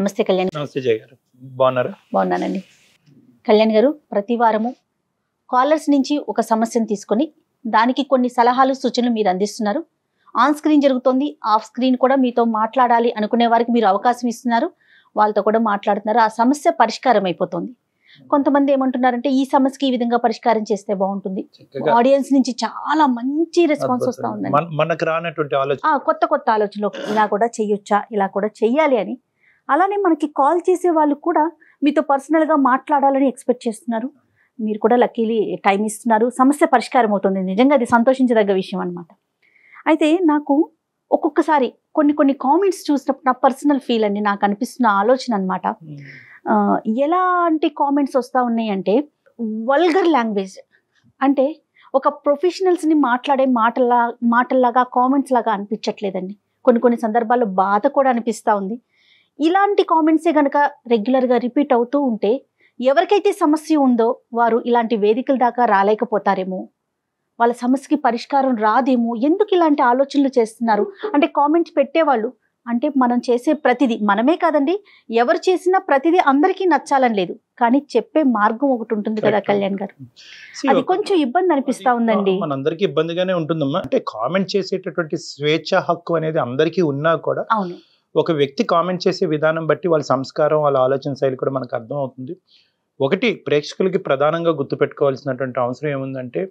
నమస్తే కళ్యాణ్. నమస్తే జయ గారు, బాగున్నారా? బాగున్నానండి. కళ్యాణ్ గారు, ప్రతి వారము కాలర్స్ నుంచి ఒక సమస్యను తీసుకొని దానికి కొన్ని సలహాలు సూచనలు మీరు అందిస్తున్నారు. ఆన్ స్క్రీన్ జరుగుతుంది, ఆఫ్ స్క్రీన్ కూడా మీతో మాట్లాడాలి అనుకునే వారికి మీరు అవకాశం ఇస్తున్నారు, వాళ్ళతో కూడా మాట్లాడుతున్నారు. ఆ సమస్య పరిష్కారం అయిపోతుంది. కొంతమంది ఏమంటున్నారంటే ఈ సమస్యకి ఈ విధంగా పరిష్కారం చేస్తే బాగుంటుంది. ఆడియన్స్ నుంచి చాలా మంచి రెస్పాన్స్ వస్తా ఉందండి. మనకు రానటువంటి ఆలోచన, కొత్త కొత్త ఆలోచనలు, ఇలా కూడా చెయ్యొచ్చా, ఇలా కూడా చెయ్యాలి అని. అలానే మనకి కాల్ చేసే వాళ్ళు కూడా మీతో పర్సనల్గా మాట్లాడాలని ఎక్స్పెక్ట్ చేస్తున్నారు. మీరు కూడా లక్కీలీ టైం ఇస్తున్నారు, సమస్య పరిష్కారం అవుతుంది. నిజంగా అది సంతోషించదగ్గ విషయం అనమాట. అయితే నాకు ఒక్కొక్కసారి కొన్ని కామెంట్స్ చూసినప్పుడు నా పర్సనల్ ఫీల్ అండి, నాకు అనిపిస్తున్న ఆలోచన అనమాట. ఎలాంటి కామెంట్స్ వస్తూ ఉన్నాయి అంటే వల్గర్ లాంగ్వేజ్, అంటే ఒక ప్రొఫెషనల్స్ని మాట్లాడే మాటల్లాగా కామెంట్స్ లాగా అనిపించట్లేదండి. కొన్ని సందర్భాల్లో బాధ కూడా అనిపిస్తూ ఉంది. ఇలాంటి కామెంట్సే కనుక రెగ్యులర్గా రిపీట్ అవుతూ ఉంటే ఎవరికైతే సమస్య ఉందో వారు ఇలాంటి వేదికల దాకా రాలేకపోతారేమో, వాళ్ళ సమస్యకి పరిష్కారం రాదేమో. ఎందుకు ఇలాంటి ఆలోచనలు చేస్తున్నారు అంటే కామెంట్స్ పెట్టేవాళ్ళు అంటే మనం చేసే ప్రతిదీ, మనమే కాదండి, ఎవరు చేసినా ప్రతిదీ అందరికీ నచ్చాలని లేదు, కానీ చెప్పే మార్గం ఒకటి ఉంటుంది కదా కళ్యాణ్ గారు, అది కొంచెం ఇబ్బంది అనిపిస్తా ఉందండి. మనందరికీ ఇబ్బందిగానే ఉంటుందమ్మా. అంటే కామెంట్ చేసేటటువంటి స్వేచ్ఛ హక్కు అనేది అందరికీ ఉన్నా కూడా అవును, ఒక వ్యక్తి కామెంట్ చేసే విధానం బట్టి వాళ్ళ సంస్కారం, వాళ్ళ ఆలోచన శైలి కూడా మనకు అర్థం అవుతుంది. ఒకటి ప్రేక్షకులకి ప్రధానంగా గుర్తుపెట్టుకోవాల్సినటువంటి అవసరం ఏముందంటే,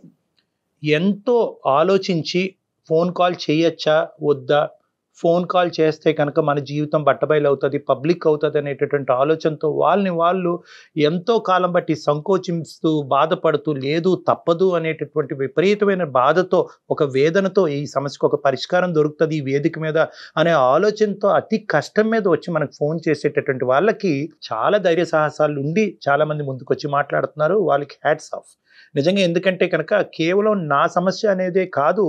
ఎంతో ఆలోచించి ఫోన్ కాల్ చేయొచ్చా వద్దా, ఫోన్ కాల్ చేస్తే కనుక మన జీవితం బట్టబయలు అవుతుంది, పబ్లిక్ అవుతుంది అనేటటువంటి ఆలోచనతో వాళ్ళు ఎంతో కాలం బట్టి సంకోచిస్తూ బాధపడుతూ లేదు తప్పదు అనేటటువంటి విపరీతమైన బాధతో, ఒక వేదనతో ఈ సమస్యకు ఒక పరిష్కారం దొరుకుతుంది ఈ వేదిక మీద అనే ఆలోచనతో అతి కష్టం మీద వచ్చి మనకు ఫోన్ చేసేటటువంటి వాళ్ళకి చాలా ధైర్య సాహసాలు ఉండి చాలా మంది ముందుకు వచ్చి మాట్లాడుతున్నారు. వాళ్ళకి హ్యాట్స్ ఆఫ్ నిజంగా. ఎందుకంటే కనుక కేవలం నా సమస్య అనేదే కాదు,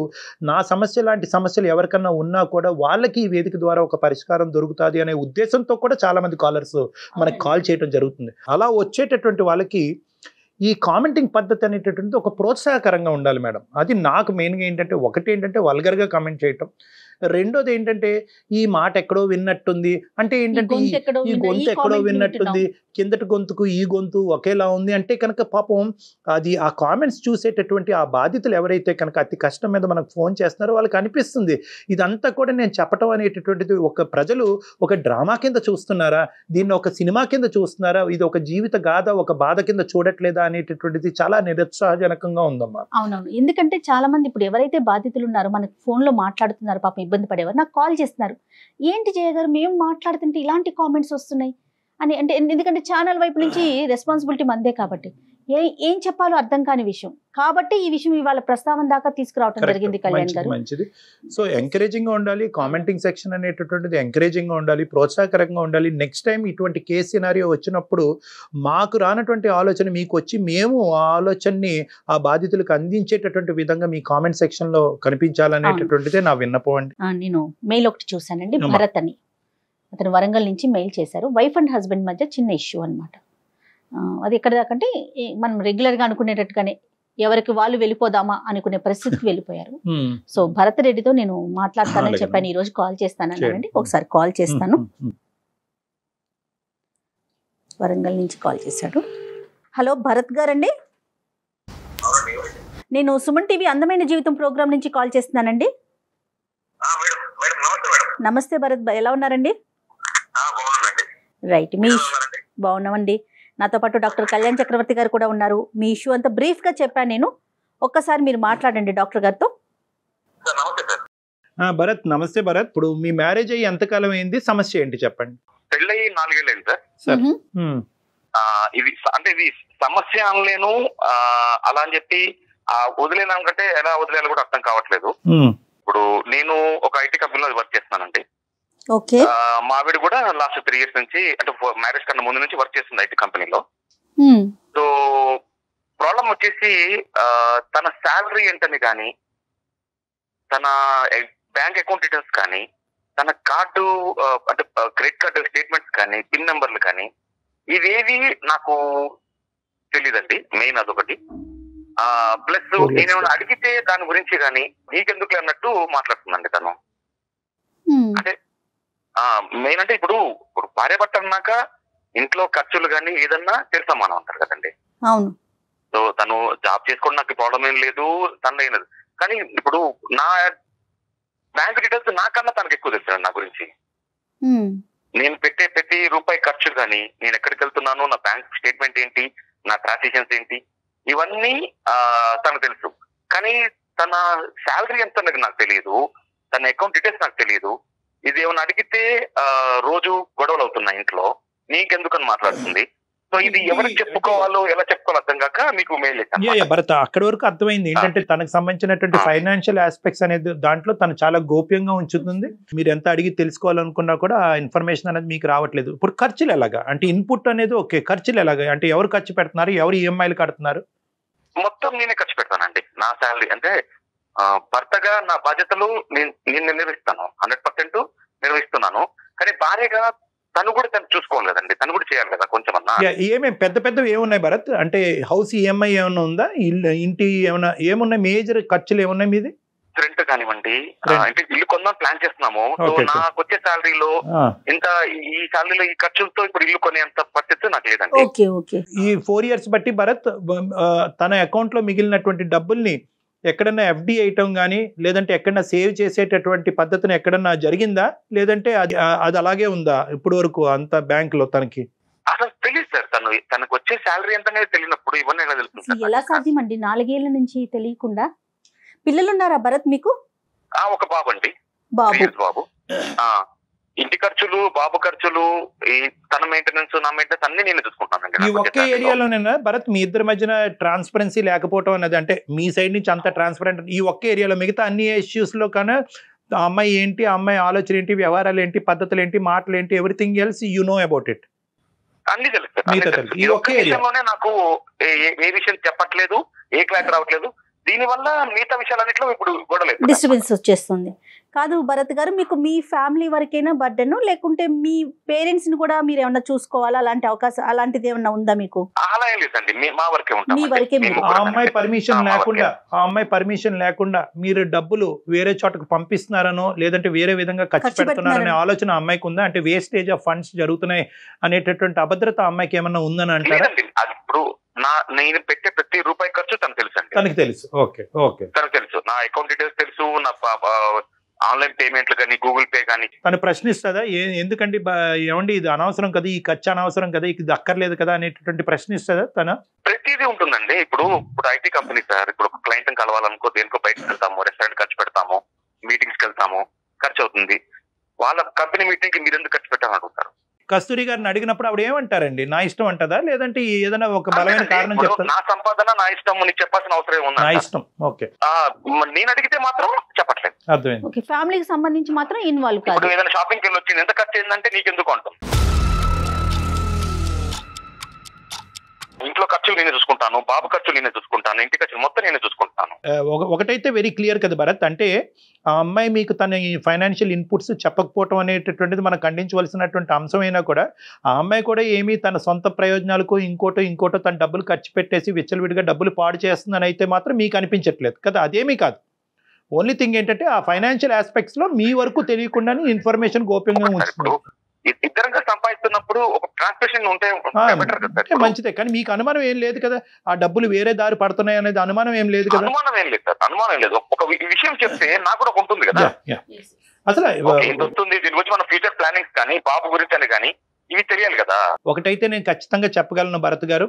నా సమస్య లాంటి సమస్యలు ఎవరికన్నా ఉన్నా కూడా వాళ్ళకి ఈ వేదిక ద్వారా ఒక పరిష్కారం దొరుకుతుంది అనే ఉద్దేశంతో కూడా చాలా మంది కాలర్స్ మనకి కాల్ చేయడం జరుగుతుంది. అలా వచ్చేటటువంటి వాళ్ళకి ఈ కామెంటింగ్ పద్ధతి అనేటటువంటి ఒక ప్రోత్సాహకరంగా ఉండాలి మేడం. అది నాకు మెయిన్గా ఏంటంటే, ఒకటి ఏంటంటే వల్గర్గా కామెంట్ చేయటం, రెండోది ఏంటంటే ఈ మాట ఎక్కడో విన్నట్టుంది, అంటే ఏంటంటే ఈ గొంతు ఎక్కడో విన్నట్టుంది, కిందటి గొంతుకు ఈ గొంతు ఒకేలా ఉంది అంటే కనుక పాపం అది ఆ కామెంట్స్ చూసేటటువంటి ఆ బాధితులు ఎవరైతే కనుక అతి కష్టం మీద మనకు ఫోన్ చేస్తున్నారో వాళ్ళకి అనిపిస్తుంది ఇదంతా కూడా నేను చెప్పటం అనేటటువంటిది ఒక ప్రజలు ఒక డ్రామా కింద చూస్తున్నారా, దీన్ని ఒక సినిమా కింద చూస్తున్నారా, ఇది ఒక జీవిత గాథ, ఒక బాధ కింద చూడట్లేదా అనేటటువంటిది చాలా నిరుత్సాహజనకంగా ఉందమ్మా. అవునవును, ఎందుకంటే చాలా మంది ఇప్పుడు ఎవరైతే బాధితులు ఉన్నారో మనకు ఫోన్లో మాట్లాడుతున్నారు, పాపం ఇబ్బంది పడేవారు నాకు కాల్ చేస్తున్నారు, ఏంటి జయగారు మేము మాట్లాడుతుంటే ఇలాంటి కామెంట్స్ వస్తున్నాయి అని. అంటే ఎందుకంటే ఛానల్ వైపు నుంచి రెస్పాన్సిబిలిటీ మందే కాబట్టి ఏం చెప్పాలో అర్థం కాని విషయం కాబట్టి ఈ విషయం ఇవాళ ప్రస్తావన దాకా తీసుకురావడం జరిగింది కళ్యాణ్ గారు. మంచిది. సో ఎంకరేజింగ్ గా ఉండాలి, కామెంటింగ్ సెక్షన్ అనేటటువంటిది ఎంకరేజింగ్ గా ఉండాలి, ప్రోత్సాహకరంగా ఉండాలి. నెక్స్ట్ టైం ఇటువంటి కేసు సినారియో వచ్చినప్పుడు మాకు రానటువంటి ఆలోచన మీకు వచ్చి మేము ఆ ఆలోచనని ఆ బాధితులకు అందించేటటువంటి విధంగా మీ కామెంట్ సెక్షన్ లో కనిపించాలనేటటువంటిదే నా విన్నపం అండి. నేను మెయిల్ ఒకటి చూసానండి, భరత్ అని, అతను వరంగల్ నుంచి మెయిల్ చేశారు. వైఫ్ అండ్ హస్బెండ్ మధ్య చిన్న ఇష్యూ అనమాట. అది ఎక్కడ దాకంటే మనం రెగ్యులర్గా అనుకునేటట్టుగానే ఎవరికి వాళ్ళు వెళ్ళిపోదామా అనుకునే పరిస్థితికి వెళ్ళిపోయారు. సో భరత్ రెడ్డితో నేను మాట్లాడతానని చెప్పాను, ఈ రోజు కాల్ చేస్తానండి, ఒకసారి కాల్ చేస్తాను. వరంగల్ నుంచి కాల్ చేశాడు. హలో భరత్ గారండి, నేను సుమన్ టీవీ అందమైన జీవితం ప్రోగ్రామ్ నుంచి కాల్ చేస్తున్నానండి. నమస్తే భరత్, ఎలా ఉన్నారండి? రైట్, మీ బాగున్నామండి. నాతో పాటు డాక్టర్ కళ్యాణ్ చక్రవర్తి గారు కూడా ఉన్నారు. మీ ఇష్యూ అంతా బ్రీఫ్గా చెప్పాను నేను, ఒక్కసారి మీరు మాట్లాడండి డాక్టర్ గారితో. భరత్, నమస్తే భరత్. ఇప్పుడు మీ మ్యారేజ్ అయ్యి ఎంతకాలం అయింది, సమస్య ఏంటి చెప్పండి. పెళ్ళయి 4 ఏళ్ళు అయింది సార్. ఇది అంటే ఇది సమస్య అనలేను, అలా అని చెప్పి వదిలేనంటే ఎలా వదిలేయాలో కూడా అర్థం కావట్లేదు. ఇప్పుడు నేను ఒక ఐటీ కంపెనీలో వర్క్ చేస్తున్నానండి. మా ఆవిడ కూడా లాస్ట్ 3 years నుంచి, అంటే మ్యారేజ్ కన్నా ముందు నుంచి వర్క్ చేస్తుంది ఐటీ కంపెనీలో. సో ప్రాబ్లం వచ్చేసి తన శాలరీ ఏంటని కానీ, తన బ్యాంక్ అకౌంట్ డీటెయిల్స్ కానీ, తన కార్డు అంటే క్రెడిట్ కార్డు స్టేట్మెంట్స్ కానీ, పిన్ నెంబర్లు కానీ, ఇవేవి నాకు తెలియదండి. మెయిన్ అదొకటి. ప్లస్ నేనేమైనా అడిగితే దాని గురించి కానీ నీకెందుకు అన్నట్టు మాట్లాడుతుందండి తను. అంటే మెయిన్ అంటే ఇప్పుడు భార్య భర్త అన్నాక ఇంట్లో ఖర్చులు కానీ ఏదన్నా తెలుసమ్మానం అంటారు కదండి. అవును. సో తను జాబ్ చేసుకోవడం నాకు ప్రాబ్లం ఏం లేదు, తను అయినది. కానీ ఇప్పుడు నా బ్యాంక్ డీటెయిల్స్ నాకన్నా తనకు ఎక్కువ తెలుసు నా గురించి. నేను పెట్టే ప్రతి రూపాయి ఖర్చు కానీ, నేను ఎక్కడికి వెళ్తున్నాను, నా బ్యాంక్ స్టేట్మెంట్ ఏంటి, నా ట్రాన్సాక్షన్స్ ఏంటి, ఇవన్నీ తనకు తెలుసు. కానీ తన శాలరీ ఎంత అనేది నాకు తెలియదు, తన అకౌంట్ డీటెయిల్స్ నాకు తెలియదు. ఇది ఏమైనా అడిగితే రోజు గొడవలు అవుతున్నాయి ఇంట్లో, నీకెందుకని మాట్లాడుతుంది. సో ఇది ఎవరికి చెప్పుకోవాలో ఎలా చెప్పుకోవాలో అర్థం కాక మీకు మెయిల్ చేశాను. భరత్ అక్కడి వరకు అర్థమైంది ఏంటంటే తనకు సంబంధించినటువంటి ఫైనాన్షియల్ ఆస్పెక్ట్స్ అనేది దాంట్లో తను చాలా గోప్యంగా ఉంచుతుంది. మీరు ఎంత అడిగి తెలుసుకోవాలనుకున్నా కూడా ఆ ఇన్ఫర్మేషన్ అనేది మీకు రావట్లేదు. ఇప్పుడు ఖర్చులు ఎలాగా అంటే ఇన్పుట్ అనేది ఓకే, ఖర్చులు ఎలాగా అంటే ఎవరు ఖర్చు పెడుతున్నారు, ఎవరు ఈఎంఐలు కడుతున్నారు? మొత్తం నేనే ఖర్చు పెడతానండి. నా శాలరీ అంటే భర్తగా నా బాధ్యతలు నేను నిర్వహిస్తాను, 100% నిర్వహిస్తున్నాను. కానీ భార్యగా తను కూడా తను చూసుకోవాలి కదండి, తను కూడా చేయాలి కదా కొంచెం అన్నా. ఏమేమి పెద్ద పెద్దవి ఏమున్నాయి భరత్? అంటే హౌస్ ఈఎంఐ ఏమైనా ఉందా, ఇంటి ఏమైనా ఏమున్నాయి, మేజర్ ఖర్చులు ఏమున్నాయి మీది? రెంట్ కానివ్వండి, అంటే ఇల్లు కొందాం ప్లాన్ చేస్తున్నాము. సో నాకు వచ్చే శాలరీలో ఇంత, ఈ శాలరీలో ఈ ఖర్చులతో ఇప్పుడు ఇల్లు కొనేంత పరిస్థితి నాకు లేదండి. ఈ 4 years బట్టి భరత్ తన అకౌంట్ లో మిగిలినటువంటి డబ్బుల్ని ఎక్కడన్నా ఎఫ్డి వేయటం కానీ, లేదంటే ఎక్కడన్నా సేవ్ చేసేటటువంటి పద్ధతిని ఎక్కడన్నా జరిగిందా, లేదంటే అది అలాగే ఉందా ఇప్పుడు వరకు అంత బ్యాంక్ లో? తనకి అసలు తెలియదు సార్, తనకు వచ్చే శాలరీ ఎంత తెలియనప్పుడు ఇవన్నీ ఎలా తెలుస్తుంది? ఎలా సాధ్యం అండి 4 ఏళ్ల నుంచి తెలియకుండా? పిల్లలు ఉన్నారా భరత్ మీకు? ఒక బాబు అండి, బాబు. ఇంటి ఖర్చులు, బాబు ఖర్చులు, తన మెయింటెనెన్స్, నా మెయింటెనెన్స్ అన్ని నేను చూసుకుంటాను. ఈ ఒకే ఏరియాలోనేనా భరత్ మీ ఇద్దరి మధ్యన ట్రాన్స్పరెన్సీ లేకపోవడం అనేది? అంటే మీ సైడ్ నుంచి అంత ట్రాన్స్పరెంట్ ఈ ఒకే ఏరియాలో, మిగతా అన్ని ఇష్యూస్ లో కన్నా ఆ అమ్మాయి ఏంటి, ఆ అమ్మాయి ఆలోచన ఏంటి, వ్యవహారాలు ఏంటి, పద్ధతులు ఏంటి, మాటలు ఏంటి, everything else you know about it? అన్ని తెలుసు. ఈ ఒక్క విషయంలోనే నాకు ఏ విషయం చెప్పట్లేదు, ఏ క్లాక్ రావట్లేదు. దీనివల్ల మిగతా విషయాలన్నింటిలో ఇప్పుడు గొడవలేదు, డిస్టర్బెన్స్ వచ్చేస్తుంది. కాదు భరత్ గారు, మీకు మీ ఫ్యామిలీ వరకైనా బర్డెన్, లేకుంటే మీ పేరెంట్స్ ని కూడా మీరు ఏమన్నా చూసుకోవాలా, అలాంటి అవకాశం అలాంటిది ఏమన్నా ఉందా మీకు? అలా ఏం లేదండి, మా వరకే ఉంటాం. మీ వరకే. ఆ అమ్మాయి పర్మిషన్ లేకుండా మీరు డబ్బులు వేరే చోటకు పంపిస్తున్నారనో, లేదంటే వేరే విధంగా ఖర్చు పెడుతున్నారనే ఆలోచన అమ్మాయికి ఉందా? అంటే వేస్టేజ్ ఆఫ్ ఫండ్స్ జరుగుతున్నాయి అనేటటువంటి అభద్రత అమ్మాయికి ఏమన్నా ఉందని అంటారా? ఇప్పుడు నేను పెట్టే ప్రతి రూపాయి ఖర్చు తనకు తెలుసు అండి. తనకు తెలుసు. ఓకే. తనకు తెలుసు, నా అకౌంట్ డీటెయిల్స్ తెలుసు, నా ఆన్లైన్ పేమెంట్లు కానీ, గూగుల్ పే కానీ. తను ప్రశ్నిస్తుందా ఎందుకండి ఏమండి ఇది అనవసరం కదా, ఈ ఖర్చు అనవసరం కదా, ఇది అక్కర్లేదు కదా అనేటటువంటి ప్రశ్నిస్తుందా తన? ప్రతిదీ ఉంటుందండి. ఇప్పుడు ఐటీ కంపెనీ సార్, ఇప్పుడు ఒక క్లయింట్ కలవాలనుకో దేనికో బయటకు వెళ్తాము, రెస్టారెంట్ ఖర్చు పెడతాము, మీటింగ్స్కి వెళ్తాము, ఖర్చు అవుతుంది. వాళ్ళ కంపెనీ మీటింగ్ కి మీరు ఎందుకు ఖర్చు పెట్టాలని అడుగుతారు. కస్తూరి గారిని అడిగినప్పుడు ఆవిడ ఏమంటారండి? నా ఇష్టం అంటదా, లేదంటే ఏదైనా ఒక బలమైన కారణం చెప్తారు? నా సంపాదన నా ఇష్టం, నీకు చెప్పాల్సిన అవసరం ఉంది. నా ఇష్టం. ఓకే. నేను అడిగితే మాత్రం చెప్పట్లేదు. అర్థమైంది. ఫ్యామిలీకి సంబంధించి మాత్రం ఇన్వాల్వ్ కాదు. ఇప్పుడు ఏదైనా షాపింగ్కి వెళ్ళి వచ్చింది, ఎంత ఖర్చు అయిందంటే నీకెందుకు అంటాం. ఇంట్లో ఖర్చులు నేనే చూసుకుంటాను, బాబు ఖర్చులు నేనే చూసుకుంటాను, ఇంటి ఖర్చులు మొత్తం నేనే చూసుకుంటాను. ఒకటైతే వెరీ క్లియర్ కదా భరత్, అంటే ఆ అమ్మాయి మీకు తన ఫైనాన్షియల్ ఇన్పుట్స్ చెప్పకపోవటం అనేటటువంటిది మనం ఖండించవలసినటువంటి అంశమైనా కూడా, ఆ అమ్మాయి కూడా ఏమీ తన సొంత ప్రయోజనాలకు ఇంకోటో తన డబ్బులు ఖర్చు పెట్టేసి విచ్చలవిడిగా డబ్బులు పాడు చేస్తుందని అయితే మాత్రం మీకు అనిపించట్లేదు కదా? అదేమీ కాదు. ఓన్లీ థింగ్ ఏంటంటే ఆ ఫైనాన్షియల్ ఆస్పెక్ట్స్ లో మీ వరకు తెలియకుండానే ఇన్ఫర్మేషన్ గోప్యంగా ఉంచుతుంది. ఇద్దరంగా సంపాదిస్తున్నప్పుడు ఒక ట్రాన్స్మిషన్ ఉంటే మంచిదే, కానీ మీకు అనుమానం ఏం లేదు కదా ఆ డబ్బులు వేరే దారి పడుతున్నాయి అనేది? అనుమానం ఏం లేదు కదా? అనుమానం ఏం లేదు సార్, అనుమానం లేదు. ఒక విషయం చెప్తే నాకు కూడా ఉంటుంది కదా అసలు వస్తుంది. దీని గురించి మన ఫ్యూచర్ ప్లానింగ్స్ కానీ, బాబు గురించి అని కానీ ఇవి తెలియాలి కదా. ఒకటైతే నేను ఖచ్చితంగా చెప్పగలను భరత్ గారు,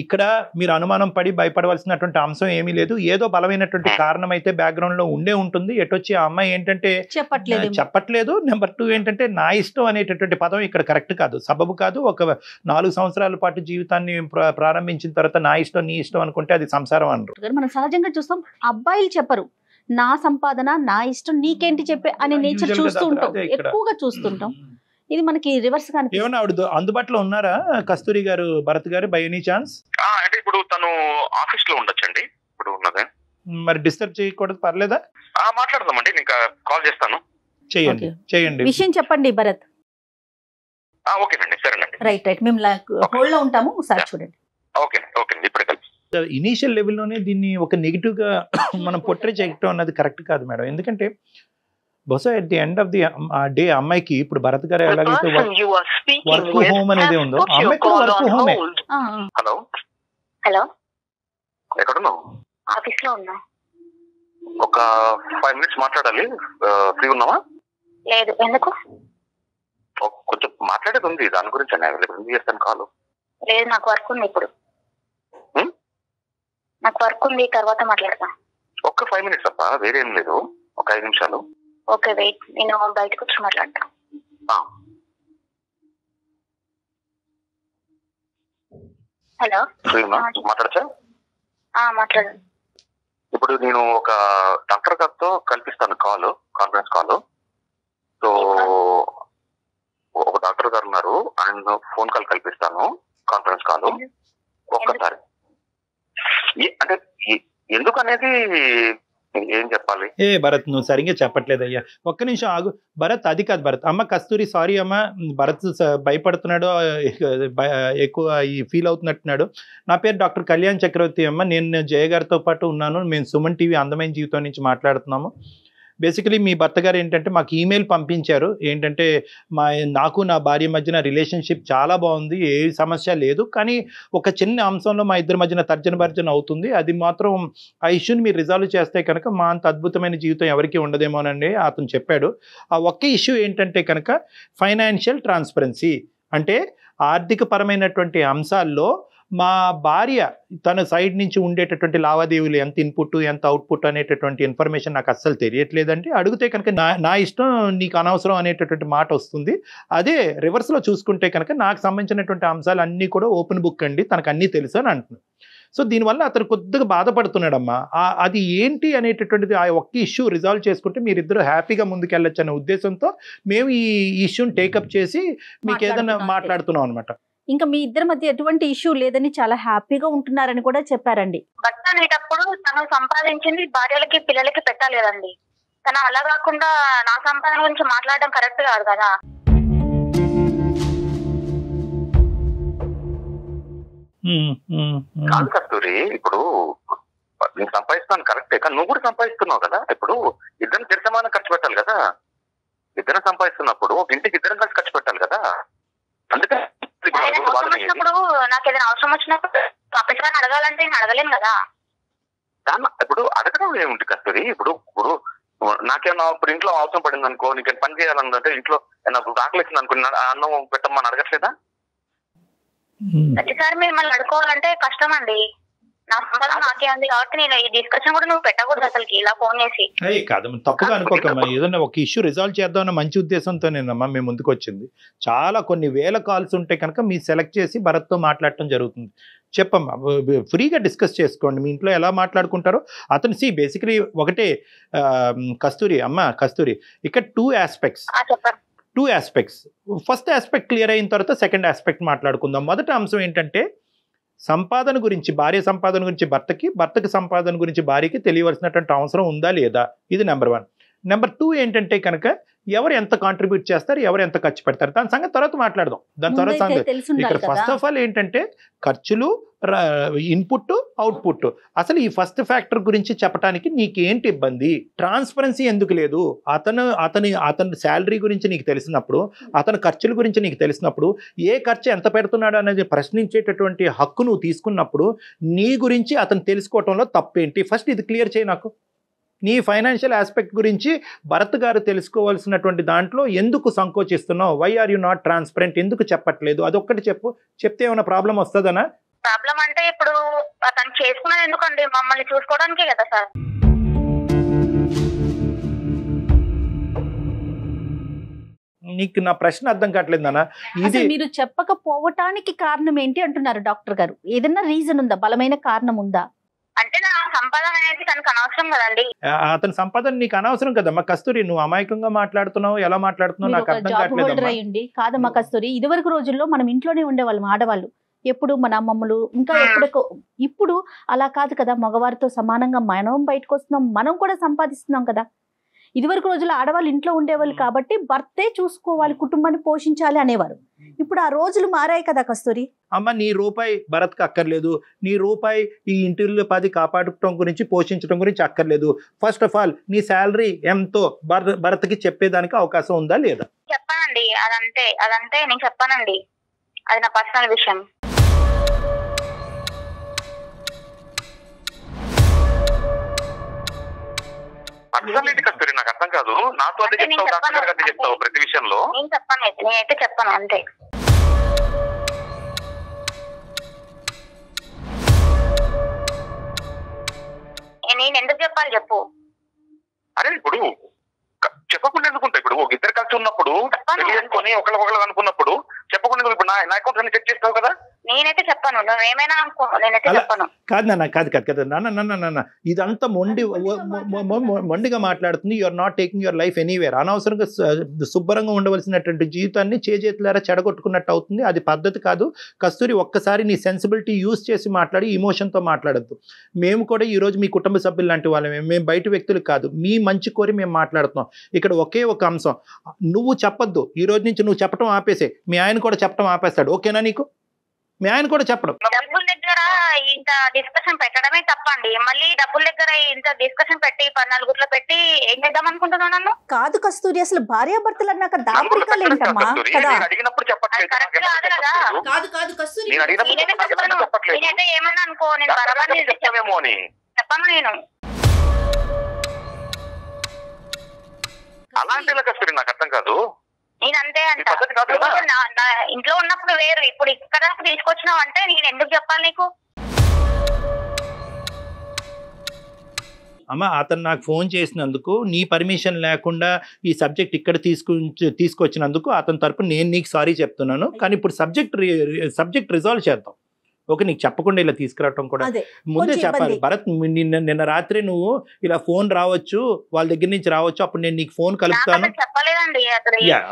ఇక్కడ మీరు అనుమానం పడి భయపడవలసినటువంటి అంశం ఏమీ లేదు. ఏదో బలమైనటువంటి కారణం అయితే బ్యాక్గ్రౌండ్ లో ఉండే ఉంటుంది. ఎటొచ్చి ఆ అమ్మాయి ఏంటంటే చెప్పట్లేదు. నెంబర్ 2 ఏంటంటే నా ఇష్టం అనేటటువంటి పదం ఇక్కడ కరెక్ట్ కాదు, సబబు కాదు. ఒక 4 సంవత్సరాల పాటు జీవితాన్ని ప్రారంభించిన తర్వాత నా ఇష్టం నీ ఇష్టం అనుకుంటే అది సంసారం అనరు. మనం సహజంగా చూస్తాం, అబ్బాయిలు చెప్పరు నా సంపాదన నా ఇష్టం నీకేంటి చెప్పే అనే నేచర్ చూస్తుంటాం, ఎక్కువగా చూస్తుంటాం. ఇది మనకి రివర్స్ గా ఏమన్నా ఆవిడ అందుబాటులో ఉన్నారా కస్తూరి గారు, భరత్ గారు బై ఎనీ ఛాన్స్? అంటే ఇప్పుడు తను ఆఫీస్ లో ఉండొచ్చండి ఇప్పుడు ఉన్నదే. మరి డిస్టర్బ్ చేయకూడదు, పర్లేదా? మాట్లాడదామండి, ఇంకా కాల్ చేస్తాను. చేయండి విషయం చెప్పండి భరత్. ఓకేనండి, సరేనండి. రైట్ మేము హోల్డ్ లో ఉంటాము, ఒకసారి చూడండి. ఓకే ఇప్పుడే కలిసి. ఇనీషియల్ లెవెల్లోనే దీన్ని ఒక నెగిటివ్ గా మనం పోర్ట్రే చేయటం అన్నది కరెక్ట్ కాదు మేడం. ఎందుకంటే బహుశా at the end of the day అమ్మాయికి ఇప్పుడు భరత్ గారు The ఎలాగైతే person you are speaking work with home అనేది has ఉందో put your అమ్మాయికి call work on హోమే. hold. Hello hello, ఎక్కడున్నావు? ఆఫీస్ లో ఉన్నా. ఒక 5 minutes మాట్లాడాలి, ఫ్రీ ఉన్నావా? లేదు, ఎందుకు? కొంచెం మాట్లాడేది ఉంది, దాని గురించి నేను చేస్తాను కాల్. లేదు, నాకు వర్క్ ఉంది ఇప్పుడు. నాకు వర్క్ ఉంది, తర్వాత మాట్లాడతా. ఒక్క 5 minutes అప్ప, వేరేం లేదు, ఒక 5 నిమిషాలు. ఓకే, వెయిట్, నేను బయటకు వచ్చి మాట్లాడతా. హలో, ఫ్రీ ఉన్నా, మాట్లాడచ్చా? మాట్లాడండి. ఇప్పుడు నేను ఒక డాక్టర్ గారితో కల్పిస్తాను కాన్ఫరెన్స్ కాల్. సో ఒక డాక్టర్ గారు ఉన్నారు, ఆయన ఫోన్ కాల్ కల్పిస్తాను, కాన్ఫరెన్స్ కాల్. ఒక్కసారి అంటే ఎందుకు అనేది ఏం చెప్పాలి? భరత్ నువ్వు సరిగ్గా చెప్పట్లేదు అయ్యా, ఒక్క నిమిషం ఆగు భరత్. అది కాదు భరత్. అమ్మ కస్తూరి, సారీ అమ్మ, భరత్ భయపడుతున్నాడు, ఎక్కువ ఈ ఫీల్ అవుతున్నట్టున్నాడు. నా పేరు డాక్టర్ కళ్యాణ్ చక్రవర్తి అమ్మ, నేను జయ గారితో పాటు ఉన్నాను. మేము సుమన్ టీవీ అందమైన జీవితం నుంచి మాట్లాడుతున్నాము. బేసికలీ మీ భర్త గారు ఏంటంటే మాకు ఈమెయిల్ పంపించారు, ఏంటంటే నాకు నా భార్య మధ్యన రిలేషన్షిప్ చాలా బాగుంది, ఏ సమస్య లేదు, కానీ ఒక చిన్న అంశంలో మా ఇద్దరి మధ్యన తర్జన భర్జన అవుతుంది, అది మాత్రం ఆ ఇష్యూని మీరు రిజాల్వ్ చేస్తే కనుక మా అంత అద్భుతమైన జీవితం ఎవరికి ఉండదేమోనండి అతను చెప్పాడు. ఆ ఒక్క ఇష్యూ ఏంటంటే కనుక ఫైనాన్షియల్ ట్రాన్స్పరెన్సీ, అంటే ఆర్థిక పరమైనటువంటి అంశాల్లో మా భార్య తన సైడ్ నుంచి ఉండేటటువంటి లావాదేవీలు, ఎంత ఇన్పుట్ ఎంత అవుట్పుట్ అనేటటువంటి ఇన్ఫర్మేషన్ నాకు అస్సలు తెలియట్లేదండి. అడిగితే కనుక నా ఇష్టం నీకు అనవసరం అనేటటువంటి మాట వస్తుంది. అదే రివర్స్లో చూసుకుంటే కనుక నాకు సంబంధించినటువంటి అంశాలు అన్నీ కూడా ఓపెన్ బుక్ అండి, తనకు అన్నీ తెలుసు అని అంటున్నాను. సో దీనివల్ల అతను కొద్దిగా బాధపడుతున్నాడమ్మా. అది ఏంటి అనేటటువంటిది ఆ ఒక్క ఇష్యూ రిజాల్వ్ చేసుకుంటే మీరిద్దరు హ్యాపీగా ముందుకెళ్ళొచ్చు అనే ఉద్దేశంతో మేము ఈ ఇష్యూని టేకప్ చేసి మీకు ఏదైనా మాట్లాడుతున్నాం అనమాట. ఇంకా మీ ఇద్దరి మధ్య ఎటువంటి ఇష్యూ లేదని చాలా హ్యాపీగా ఉంటున్నారని కూడా చెప్పారండి. భర్త అనేటప్పుడు తను సంపాదించింది భార్యలకి పిల్లలకి పెట్టాలి కదండి. తను అలా కాకుండా నా సంపాదన గురించి మాట్లాడడం కరెక్ట్ కాదు కదా. కాదు కస్తూరి, ఇప్పుడు నేను సంపాదిస్తున్నాను కరెక్టే, కానీ నువ్వు కూడా సంపాదిస్తున్నావు కదా. ఇప్పుడు ఇద్దరు సమానం ఖర్చు పెట్టాలి కదా. ఇద్దరు సంపాదిస్తున్నప్పుడు ఒక ఇంటికి ఇద్దరం కలిసి ఖర్చు పెట్టాలి కదా. అందుకే అవసరం వచ్చినప్పుడు నాకు ఏదైనా అవసరం వచ్చినప్పుడు అప్పటికైనా అడగాలంటే నేను అడగలేను కదా. ఇప్పుడు అడగడం ఏముంది కస్తూరి, ఇప్పుడు నాకేమన్నా ఇప్పుడు ఇంట్లో అవసరం పడింది అనుకో, నీకు పని చేయాలంటే ఇంట్లో నాకు ఆకలిస్తుంది అనుకో, అన్నం పెట్టమని అడగట్లేదా? ప్రతిసారి మిమ్మల్ని అడుకోవాలంటే కష్టం అండి. నా సంపాదన నాకే ఉంది కాబట్టి నేను ఈ డిస్కషన్ కూడా నువ్వు పెట్టకూడదు అసలుకి ఇలా ఫోన్ చేసి. కాదు, తప్పుగా అనుకోకమ్మా, ఏదన్నా ఒక ఇష్యూ రిజాల్వ్ చేద్దామన్న మంచి ఉద్దేశంతోనేనమ్మా మేము ముందుకు వచ్చింది. చాలా కొన్ని వేల కాల్స్ ఉంటే కనుక మీరు సెలెక్ట్ చేసి భరత్తో మాట్లాడటం జరుగుతుంది. చెప్పమ్మా, ఫ్రీగా డిస్కస్ చేసుకోండి, మీ ఇంట్లో ఎలా మాట్లాడుకుంటారో. అతను బేసికలీ ఒకటే కస్తూరి, అమ్మ కస్తూరి, ఇక్కడ 2 ఆస్పెక్ట్స్. ఫస్ట్ ఆస్పెక్ట్ క్లియర్ అయిన తర్వాత సెకండ్ ఆస్పెక్ట్ మాట్లాడుకుందాం. మొదటి అంశం ఏంటంటే సంపాదన గురించి, భార్య సంపాదన గురించి భర్తకి సంపాదన గురించి భార్యకి తెలియవలసినటువంటి అవసరం ఉందా లేదా, ఇది నెంబర్ 1. నెంబర్ 2 ఏంటంటే కనుక ఎవరు ఎంత కాంట్రిబ్యూట్ చేస్తారు, ఎవరు ఎంత ఖర్చు పెడతారు, దాని సంగతి తర్వాత మాట్లాడదాం. దాని తర్వాత సంగతి ఇక్కడ ఫస్ట్ ఆఫ్ ఆల్ ఏంటంటే ఖర్చులు, ఇన్పుట్, అవుట్పుట్. అసలు ఈ ఫస్ట్ ఫ్యాక్టర్ గురించి చెప్పడానికి నీకేంటి ఇబ్బంది? ట్రాన్స్పరెన్సీ ఎందుకు లేదు? అతని శాలరీ గురించి నీకు తెలిసినప్పుడు, అతని ఖర్చుల గురించి నీకు తెలిసినప్పుడు, ఏ ఖర్చు ఎంత పెడుతున్నాడు అనేది ప్రశ్నించేటటువంటి హక్కు నువ్వు తీసుకున్నప్పుడు నీ గురించి అతను తెలుసుకోవటంలో తప్పేంటి? ఫస్ట్ ఇది క్లియర్ చేయి నాకు. నీ ఫైనాన్షియల్ ఆస్పెక్ట్ గురించి భరత్ గారు తెలుసుకోవాల్సినటువంటి దాంట్లో ఎందుకు సంకోచిస్తున్నావు? Why are you not transparent? ఎందుకు చెప్పట్లేదు? అదొక్కటి చెప్పు. చెప్తే ఏమైనా ప్రాబ్లం వస్తుందనా? ప్రాబ్లం అంటే ఇప్పుడు తను చేసుకున్నది ఎందుకండి? మమ్మల్ని చూసుకోవడానికే కదా సార్. నీకు నా ప్రశ్న అర్థం కావట్లేదు నాన్న. ఇది మీరు చెప్పకపోవటానికి కారణం ఏంటి అంటున్నారు డాక్టర్ గారు. ఏదైనా రీజన్ ఉందా? బలమైన కారణం ఉందా? అంటే నా సంపాదన అనేది తనకు అనవసరం కదండి. అతని సంపాదన నీకు అనవసరం కదమ్మా కస్తూరి. నువ్వు అమాయకంగా మాట్లాడుతున్నావు, ఎలా మాట్లాడుతున్నావు నాకు అర్థం కావట్లేదు. కాదమ్మా కస్తూరి, ఇదివరకు రోజుల్లో మనం ఇంట్లోనే ఉండేవాళ్ళం ఆడవాళ్ళు. ఎప్పుడు మన అమ్మమ్మలు ఇంకా ఇప్పుడు అలా కాదు కదా. మగవారితో సమానంగా మనం బయటకు వస్తున్నాం, మనం కూడా సంపాదిస్తున్నాం కదా. ఇదివరకు రోజుల్లో ఆడవాళ్ళు ఇంట్లో ఉండేవాళ్ళు కాబట్టి భర్తే చూసుకోవాలి, కుటుంబాన్ని పోషించాలి అనేవారు. ఇప్పుడు ఆ రోజులు మారాయి కదా కస్తూరి. అమ్మ నీ రూపాయి భరత్కి అక్కర్లేదు, నీ రూపాయి ఈ ఇంటిల్లో 10 కాపాడటం గురించి పోషించడం గురించి అక్కర్లేదు. ఫస్ట్ ఆఫ్ ఆల్ నీ శాలరీ ఎంతో భరత్కి చెప్పేదానికి అవకాశం ఉందా లేదా? చెప్పానండి, అదంతే నేను చెప్పానండి, అది నా పర్సనల్ విషయం. పర్సనల్ కస్తూరి నాకు అర్థం కాదు. నాతో అదే చెప్తావు, డాక్టర్ గారు చెప్తావు ప్రతి విషయంలో. నేను చెప్పాను, నేనైతే చెప్పాను అంతే. నేను ఎందుకు చెప్పాలి చెప్పు? అరే ఇప్పుడు చెప్పకుండా ఎందుకుంటా? ఇప్పుడు ఒక ఇద్దరు కలిసి ఉన్నప్పుడు చేసుకొని ఒకళ్ళు అనుకున్నప్పుడు చెప్పకుండా ఇప్పుడు నా అకౌంట్ అన్ని చెక్ చేస్తావు కదా. నేనైతే చెప్పాను, నువ్వేమైనా అనుకో, నేనైతే చెప్పాను. కాదు నాన్న, కాదు నాన్న, ఇదంతా మొండిగా మాట్లాడుతుంది. You're not taking your life anywhere. అనవసరంగా శుభ్రంగా ఉండవలసినటువంటి జీవితాన్ని చేతులారా చెడగొట్టుకున్నట్టు అవుతుంది. అది పద్ధతి కాదు. కస్తూరి, ఒక్కసారి నీ సెన్సిబిలిటీ యూజ్ చేసి మాట్లాడి, ఇమోషన్తో మాట్లాడద్దు. మేము కూడా ఈరోజు మీ కుటుంబ సభ్యులు లాంటి వాళ్ళమే, మేము బయట వ్యక్తులు కాదు. మీ మంచి కోరి మేము మాట్లాడుతున్నాం. ఇక్కడ ఒకే ఒక అంశం, నువ్వు చెప్పొద్దు. ఈ రోజు నుంచి నువ్వు చెప్పడం ఆపేసే, మీ ఆయన కూడా చెప్పడం ఆపేస్తాడు. ఓకేనా నీకు? మీ ఆయన కూడా చెప్పడం. డబ్బుల దగ్గర ఇంత డిస్కషన్ పెట్టడమే తప్పండి. మళ్ళీ డబ్బుల దగ్గర ఇంత డిస్కషన్ పెట్టి 14 పెట్టి ఏం చేద్దాం అనుకుంటున్నావు నన్ను? కాదు కస్తూరి, అసలు భార్యాభర్తలు అన్నాక దాపరికాలు ఏంటమ్మా కదా? కాదు కస్తూరి, నేనైతే ఏమన్నా అనుకో, నేను బరాబర్ చెప్పను. నేను అలాంటి కస్తూరి నాకు అర్థం కాదు. నేను అంతే అంట. ఇంట్లో ఉన్నప్పుడు వేరు, ఇప్పుడు ఇక్కడ తీసుకొచ్చినావు అంటే నేను ఎందుకు చెప్పాలి నీకు? అమ్మ, అతను నాకు ఫోన్ చేసినందుకు, నీ పర్మిషన్ లేకుండా ఈ సబ్జెక్ట్ ఇక్కడ తీసుకొచ్చినందుకు అతని తరపున నేను నీకు సారీ చెప్తున్నాను. కానీ ఇప్పుడు సబ్జెక్ట్ రిజాల్వ్ చేద్దాం. ఓకే, నీకు చెప్పకుండా ఇలా తీసుకురావటం కూడా ముందే చెప్పాలి. భరత్, నిన్న రాత్రి నువ్వు ఇలా ఫోన్ రావచ్చు, వాళ్ళ దగ్గర నుంచి రావచ్చు, అప్పుడు నేను నీకు ఫోన్ కలుపుతాను.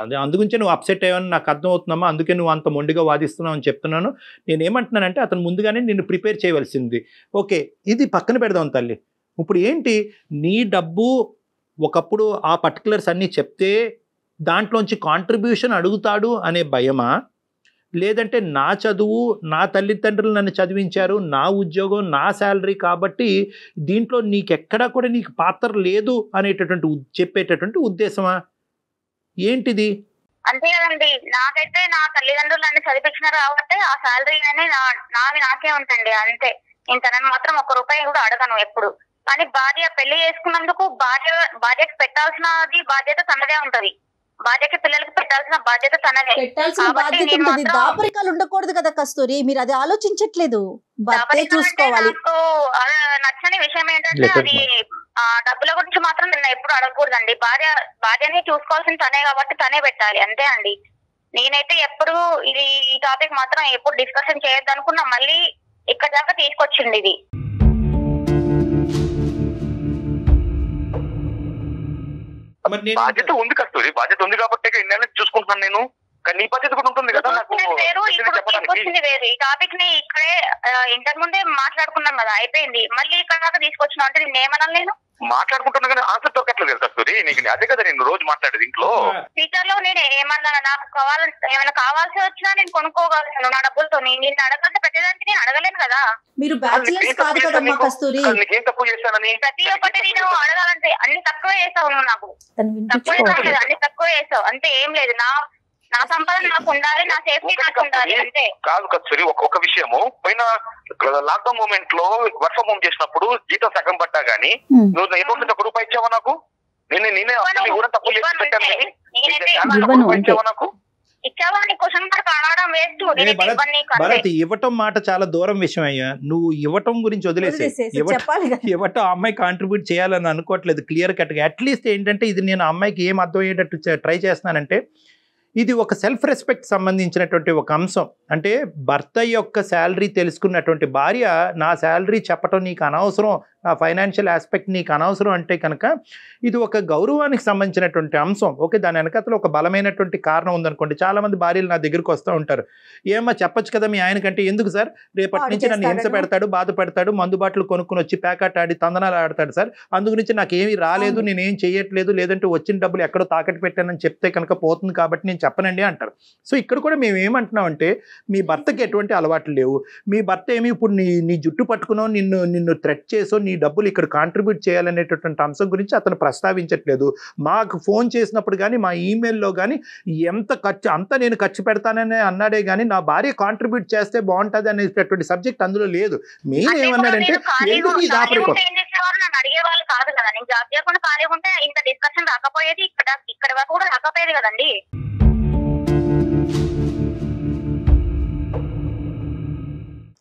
అదే అందుగురించే నువ్వు అప్సెట్ అయ్యావని నాకు అర్థం అవుతున్నామా. అందుకే నువ్వు అంత మొండిగా వాదిస్తున్నావు అని చెప్తున్నాను. నేను ఏమంటున్నానంటే, అతను ముందుగానే నిన్ను ప్రిపేర్ చేయవలసింది. ఓకే, ఇది పక్కన పెడదాం తల్లి. ఇప్పుడు ఏంటి, నీ డబ్బు ఒకప్పుడు ఆ పర్టికులర్స్ అన్నీ చెప్తే దాంట్లోంచి కాంట్రిబ్యూషన్ అడుగుతాడు అనే భయమా, లేదంటే నా చదువు, నా తల్లిదండ్రులు నన్ను చదివించారు, నా ఉద్యోగం, నా శాలరీ కాబట్టి దీంట్లో నీకెక్కడా కూడా నీకు పాత్ర లేదు అనేటటువంటి చెప్పేటటువంటి ఉద్దేశమా ఏంటిది? అంతే కదండి. నాకైతే నా తల్లిదండ్రులు నన్ను చదివించినారు కాబట్టి ఆ శాలరీ అని నాకే ఉంటుంది అంతే. నేను తనని మాత్రం 1 రూపాయి కూడా అడగను ఎప్పుడు. కానీ భార్య పెళ్లి చేసుకున్నందుకు భార్యకి పెట్టాల్సినది బాధ్యత తనదే ఉంటది. భార్యకి పిల్లలకి పెట్టాల్సిన బాధ్యత తనదే. దాపరికాలు ఉండకూడదు కదా కస్తూరి, మీరు అది ఆలోచించట్లేదు. నాకు నచ్చని విషయం ఏంటంటే, అది డబ్బుల గురించి మాత్రం నిన్న ఎప్పుడు అడగకూడదండి. భార్యని చూసుకోవాల్సిన తనే కాబట్టి తనే పెట్టాలి, అంతే అండి. నేనైతే ఎప్పుడు ఈ టాపిక్ మాత్రం ఎప్పుడు డిస్కషన్ చేయొద్దు అనుకున్నా, మళ్ళీ ఇక్కడ దాకా తీసుకొచ్చింది ఇది. బాధ్యత ఉంది కస్తూరి, బాధ్యత ఉంది కాబట్టి ఇన్ని చూసుకుంటున్నాను నేను. కానీ నీ బాధ్యత కూడా ఉంటుంది కదా. వేరు ఇప్పుడు తీసుకొచ్చింది వేరు. ఈ టాపిక్ ని ఇక్కడే ఇంతకు ముందే మాట్లాడుకున్నాం కదా, అయిపోయింది. మళ్ళీ ఇక్కడ దాకా తీసుకొచ్చినా అంటే నేను ఏమన్నా నేను మాట్లాడుకుంటున్నా కానీ ఆన్సర్ దొరకట్లేదు కస్తూరి. నీకు అదే కదా నేను రోజు మాట్లాడేది ఇంట్లో. ఫ్యూచర్ లో నేను ఏమన్నా నాకు ఏమైనా కావాల్సి వచ్చినా నేను కొనుక్కోగలను నా డబ్బులతో. నిన్ను అడగాలంటే ప్రతిదానికి నేను అడగలేను కదా. మీరు బ్యాచిలర్స్ కాదు కదమ్మా కస్తూరి. నీకేం తక్కువ చేశానని? ప్రతి ఒక్కటి నేను అడగాలంటే అన్ని తక్కువ చేసావు నువ్వు. నాకు తక్కువ అన్ని తక్కువ చేసావు అంతే, ఏం లేదు. నా సంపాదన నాకు ఉండాలి, నా సేఫ్టీ నాకు ఉండాలి అంతే. కాదు కస్తూరి, ఒక విషయము, పోయిన లాక్డౌన్ మూమెంట్ లో వర్క్ ఫ్రమ్ హోమ్ చేసినప్పుడు జీతం సగం పట్టా గానీ నువ్వు ఎటువంటి 1 రూపాయి ఇచ్చావా నాకు? నేనే కూడా తప్పు చేసి పెట్టాను. ఇచ్చావా నాకు? భరత్, ఇవ్వటం మాట చాలా దూరం విషయం అయ్యా. నువ్వు ఇవ్వటం గురించి వదిలేసే. ఇవ్వటం అమ్మాయి కాంట్రిబ్యూట్ చేయాలని అనుకోవట్లేదు క్లియర్ కట్గా. అట్లీస్ట్ ఏంటంటే, ఇది నేను అమ్మాయికి ఏం అర్థం అయ్యేటట్టు ట్రై చేస్తున్నానంటే, ఇది ఒక సెల్ఫ్ రెస్పెక్ట్ సంబంధించినటువంటి ఒక అంశం. అంటే భర్త యొక్క శాలరీ తెలుసుకున్నటువంటి భార్య, నా శాలరీ చెప్పటం నీకు అనవసరం, ఆ ఫైనాన్షియల్ ఆస్పెక్ట్ నీకు అనవసరం అంటే కనుక ఇది ఒక గౌరవానికి సంబంధించినటువంటి అంశం. ఓకే, దాని వెనకతలో ఒక బలమైనటువంటి కారణం ఉందనుకోండి. చాలామంది భార్యలు నా దగ్గరికి వస్తూ ఉంటారు, ఏమో చెప్పొచ్చు కదా మీ ఆయనకంటే, ఎందుకు సార్ రేపటి నుంచి నన్ను హింస పెడతాడు, బాధ పెడతాడు, మందు బాటలు కొనుక్కుని వచ్చి ప్యాకెట్ ఆడి తందనాలు ఆడతాడు సార్, అందు గురించి నాకేమీ రాలేదు, నేనేం చేయట్లేదు, లేదంటే వచ్చిన డబ్బులు ఎక్కడో తాకట్టు పెట్టానని చెప్తే కనుక పోతుంది కాబట్టి నేను చెప్పనండి అంటారు. సో ఇక్కడ కూడా మేము ఏమంటున్నామంటే, మీ భర్తకి ఎటువంటి అలవాట్లు లేవు, మీ భర్త ఏమి ఇప్పుడు నీ జుట్టు పట్టుకునో నిన్ను థ్రెట్ చేసో నీ డబ్బులు ఇక్కడ కాంట్రిబ్యూట్ చేయాలనేటటువంటి అంశం గురించి అతను ప్రస్తావించట్లేదు. మాకు ఫోన్ చేసినప్పుడు కానీ మా ఈమెయిల్లో కానీ ఎంత ఖర్చు అంతా నేను ఖర్చు పెడతానని అన్నాడే కానీ నా భార్య కాంట్రిబ్యూట్ చేస్తే బాగుంటుంది అనేటటువంటి సబ్జెక్ట్ అందులో లేదు. మెయిన్ ఏమన్నాడంటే ఎందుకు ఈ దాపరికం అడిగేవాళ్ళు కాదు కదా, నేను జాబ్ చేయకుండా ఖాళీ ఉంటే ఇంత డిస్కషన్ రాకపోయేది, ఇక్కడ వరకు కూడా రాకపోయేది కదండి.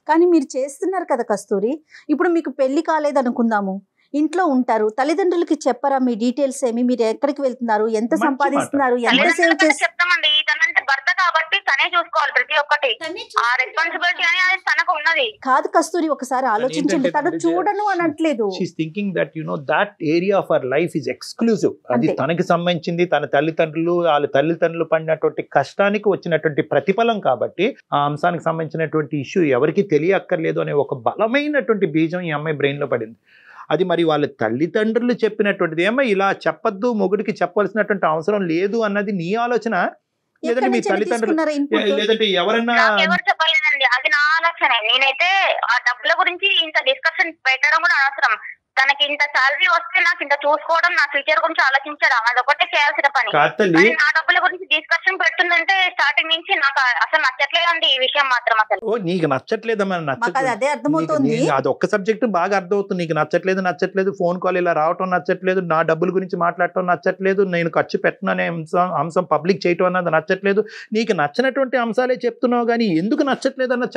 కానీ మీరు చేస్తున్నారు కదా కస్తూరి. ఇప్పుడు మీకు పెళ్లి కాలేదు అనుకుందాము, ఇంట్లో ఉంటారు, తల్లిదండ్రులకి చెప్పరా మీ డీటెయిల్స్ ఏమి, మీరు ఎక్కడికి వెళ్తున్నారు, ఎంత సంపాదిస్తున్నారు, ఎంత సేవ్ చేస్తారు? చెప్తామండి, తనంటే భర్త కాబట్టి తనే చూసుకోవాలి ప్రతి ఒక్కటి, ఆ రెస్పాన్సిబిలిటీ అనేది తనకు ఉన్నది. కాదు కస్తూరి, ఒకసారి ఆలోచించండి, తను చూడను అనట్లేదు. She's thinking that that area of our life is exclusive. అది తనకి సంబంధించింది, తన వాళ్ళ తల్లిదండ్రులు పడినటువంటి కష్టానికి వచ్చినటువంటి ప్రతిఫలం కాబట్టి ఆ అంశానికి సంబంధించినటువంటి ఇష్యూ ఎవరికి తెలియక్కర్లేదు అనే ఒక బలమైనటువంటి బీజం ఈ అమ్మాయి బ్రెయిన్ లో పడింది. అది మరి వాళ్ళ తల్లిదండ్రులు చెప్పినటువంటిది, ఏమో ఇలా చెప్పద్దు, మొగుడికి చెప్పవలసినటువంటి అవసరం లేదు అన్నది నీ ఆలోచన, లేదంటే మీ తల్లిదండ్రులు, లేదంటే ఎవరన్నా? ఎవరు చెప్పలేదండి, అది నా ఆలోచన. నేనైతే ఆ డబ్బుల గురించి ఇంత డిస్కషన్ పెట్టడం కూడా అవసరం. తనకి ఇంత సాలరీ వస్తే నాకు ఇంత చూసుకోవడం, నా ఫ్యూచర్ గురించి ఆలోచించడం, అదొకటే చేయాల్సిన పని. నా డబ్బుల గురించి డిస్కషన్ పెడుతుందంటే స్టార్టింగ్ నుంచి నాకు అసలు నచ్చట్లేదండి ఈ విషయం మాత్రం. అసలు ఓ నీకు నచ్చట్లేదమ్మా, అదే అర్థమవుతుంది. అది ఒక్క సబ్జెక్ట్ బాగా అర్థమవుతుంది. నీకు నచ్చట్లేదు, ఫోన్ కాల్ ఇలా రావటం నచ్చట్లేదు, నా డబ్బుల గురించి మాట్లాడటం నచ్చట్లేదు, నేను ఖర్చు పెట్టను అనే అంశం పబ్లిక్ చేయటం అన్నది నచ్చట్లేదు. నీకు నచ్చినటువంటి అంశాలే చెప్తున్నావు కానీ ఎందుకు నచ్చట్లేదు అన్నది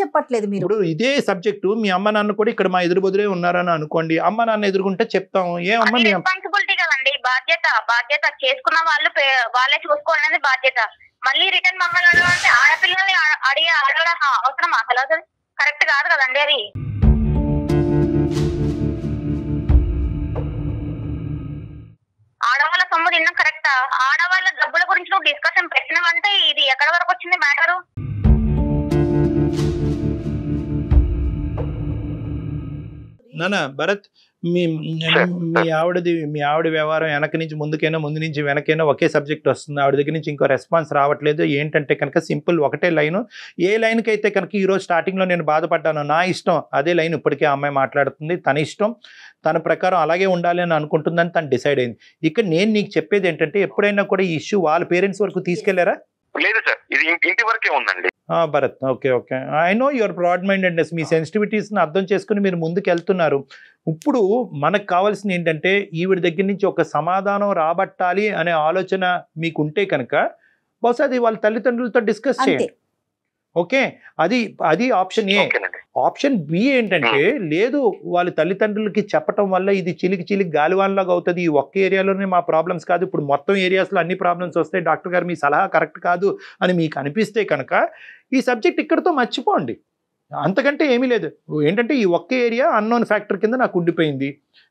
చెప్పట్లేదు. మీరు ఇప్పుడు ఇదే సబ్జెక్టు మీ అమ్మ నాన్న కూడా ఇక్కడ మా ఎదురు బదులే ఉన్నారని అనుకోండి, అమ్మ నాన్న ఎదుర్కొంటే చెప్తాం, ఏమమ్మా రెస్పాన్సిబిలిటీ కదండి, బాధ్యత చేసుకున్న వాళ్ళే చూసుకోవాలనేది బాధ్యత. మళ్ళీ రిటర్న్ మమ్మల్ని అడగాలంటే ఆడపిల్లల్ని అడగడం అవసరం అసలు కరెక్ట్ కాదు కదండి. అది ఆడవాళ్ళ సొమ్ము తిన్నాం కరెక్టా? ఆడవాళ్ళ డబ్బుల గురించి నువ్వు డిస్కషన్ పెట్టినవంటే ఇది ఎక్కడ వరకు వచ్చింది మ్యాటరు? నానా భరత్, మీ ఆవిడ వ్యవహారం వెనక నుంచి ముందుకైనా, ముందు నుంచి వెనకైనా ఒకే సబ్జెక్ట్ వస్తుంది. ఆవిడ దగ్గర నుంచి ఇంకో రెస్పాన్స్ రావట్లేదు. ఏంటంటే కనుక సింపుల్ ఒకటే లైను. ఏ లైన్కి అయితే కనుక ఈరోజు స్టార్టింగ్లో నేను బాధపడ్డాను, నా ఇష్టం, అదే లైన్ ఇప్పటికే అమ్మాయి మాట్లాడుతుంది. తన ఇష్టం, తన ప్రకారం అలాగే ఉండాలి అని అనుకుంటుందని తను డిసైడ్ అయింది. ఇక్కడ నేను నీకు చెప్పేది ఏంటంటే, ఎప్పుడైనా కూడా ఈ ఇష్యూ వాళ్ళ పేరెంట్స్ వరకు తీసుకెళ్లారా? లేదు సార్, ఇది ఇంటి వరకే ఉందండి. Bharat, okay, I know your broad mindedness, మీ సెన్సిటివిటీస్ని అర్థం చేసుకుని మీరు ముందుకు వెళ్తున్నారు. ఇప్పుడు మనకు కావాల్సింది ఏంటంటే, ఈవిడ దగ్గర నుంచి ఒక సమాధానం రాబట్టాలి అనే ఆలోచన మీకుంటే కనుక బహుశా అది వాళ్ళ తల్లిదండ్రులతో డిస్కస్ చేయండి. ఓకే, అది ఆప్షన్ ఏ. ఆప్షన్ బి ఏంటంటే, లేదు వాళ్ళ తల్లిదండ్రులకి చెప్పటం వల్ల ఇది చిలికి గాలివాన్లాగా అవుతుంది, ఈ ఒక్క ఏరియాలోనే మా ప్రాబ్లమ్స్ కాదు, ఇప్పుడు మొత్తం ఏరియాస్లో అన్ని ప్రాబ్లమ్స్ వస్తాయి, డాక్టర్ గారు మీ సలహా కరెక్ట్ కాదు అని మీకు అనిపిస్తే కనుక ఈ సబ్జెక్ట్ ఇక్కడితో మర్చిపోండి. అంతకంటే ఏమీ లేదు. ఏంటంటే ఈ ఒక్క ఏరియా అన్నోన్ ఫ్యాక్టర్ కింద నాకు ఉండిపోయింది,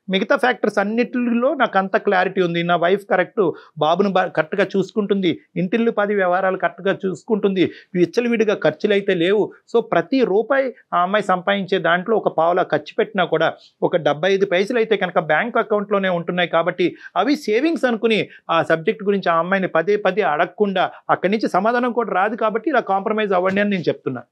మిగతా ఫ్యాక్టర్స్ అన్నిటిలో నాకు అంత క్లారిటీ ఉంది. నా వైఫ్ కరెక్ట్, బాబును కరెక్ట్గా చూసుకుంటుంది, ఇంటిల్లు 10 వ్యవహారాలు కరెక్ట్గా చూసుకుంటుంది, విచ్చలవిడిగా ఖర్చులు అయితే లేవు. సో ప్రతి రూపాయి ఆ అమ్మాయి సంపాదించే దాంట్లో ఒక పావులా ఖర్చు పెట్టినా కూడా ఒక 75 పైసలు అయితే కనుక బ్యాంక్ అకౌంట్లోనే ఉంటున్నాయి. కాబట్టి అవి సేవింగ్స్ అనుకుని ఆ సబ్జెక్ట్ గురించి ఆ అమ్మాయిని పదే అడగకుండా అక్కడి నుంచి సమాధానం కూడా రాదు. కాబట్టి ఇలా కాంప్రమైజ్ అవ్వండి అని నేను చెప్తున్నాను.